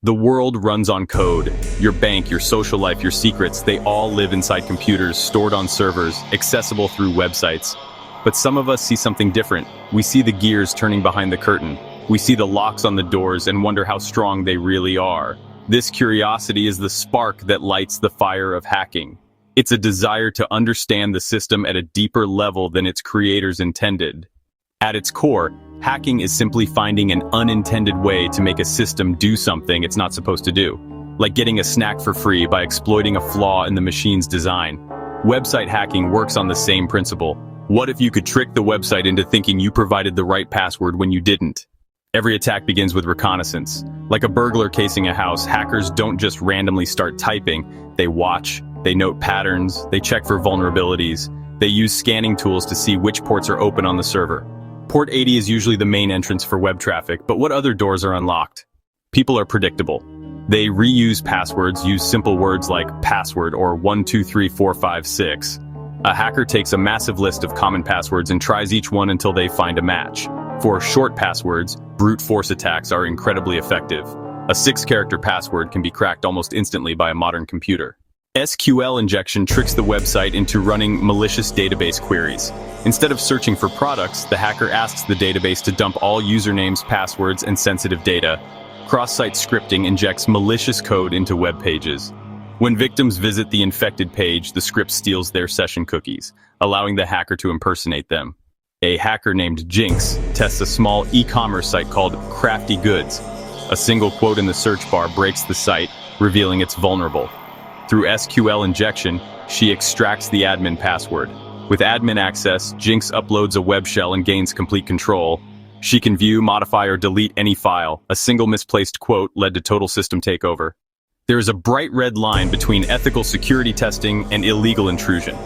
The world runs on code. Your bank, your social life, your secrets, they all live inside computers, stored on servers, accessible through websites. But some of us see something different. We see the gears turning behind the curtain. We see the locks on the doors and wonder how strong they really are. This curiosity is the spark that lights the fire of hacking. It's a desire to understand the system at a deeper level than its creators intended. At its core, hacking is simply finding an unintended way to make a system do something it's not supposed to do, like getting a snack for free by exploiting a flaw in the machine's design. Website hacking works on the same principle. What if you could trick the website into thinking you provided the right password when you didn't? Every attack begins with reconnaissance. Like a burglar casing a house, hackers don't just randomly start typing. They watch, they note patterns, they check for vulnerabilities. They use scanning tools to see which ports are open on the server. Port 80 is usually the main entrance for web traffic, but what other doors are unlocked? People are predictable. They reuse passwords, use simple words like password or 123456. A hacker takes a massive list of common passwords and tries each one until they find a match. For short passwords, brute force attacks are incredibly effective. A 6-character password can be cracked almost instantly by a modern computer. SQL injection tricks the website into running malicious database queries. Instead of searching for products, the hacker asks the database to dump all usernames, passwords, and sensitive data. Cross-site scripting injects malicious code into web pages. When victims visit the infected page, the script steals their session cookies, allowing the hacker to impersonate them. A hacker named Jinx tests a small e-commerce site called Crafty Goods. A single quote in the search bar breaks the site, revealing it's vulnerable. Through SQL injection, she extracts the admin password. With admin access, Jinx uploads a web shell and gains complete control. She can view, modify, or delete any file. A single misplaced quote led to total system takeover. There is a bright red line between ethical security testing and illegal intrusion.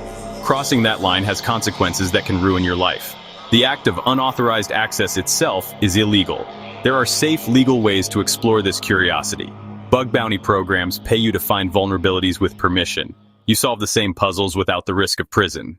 Crossing that line has consequences that can ruin your life. The act of unauthorized access itself is illegal. There are safe legal ways to explore this curiosity. Bug bounty programs pay you to find vulnerabilities with permission. You solve the same puzzles without the risk of prison.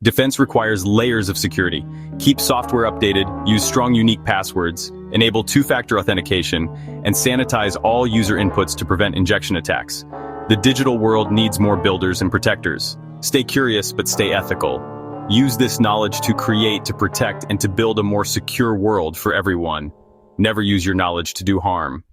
Defense requires layers of security. Keep software updated, use strong unique passwords, enable two-factor authentication, and sanitize all user inputs to prevent injection attacks. The digital world needs more builders and protectors. Stay curious, but stay ethical. Use this knowledge to create, to protect, and to build a more secure world for everyone. Never use your knowledge to do harm.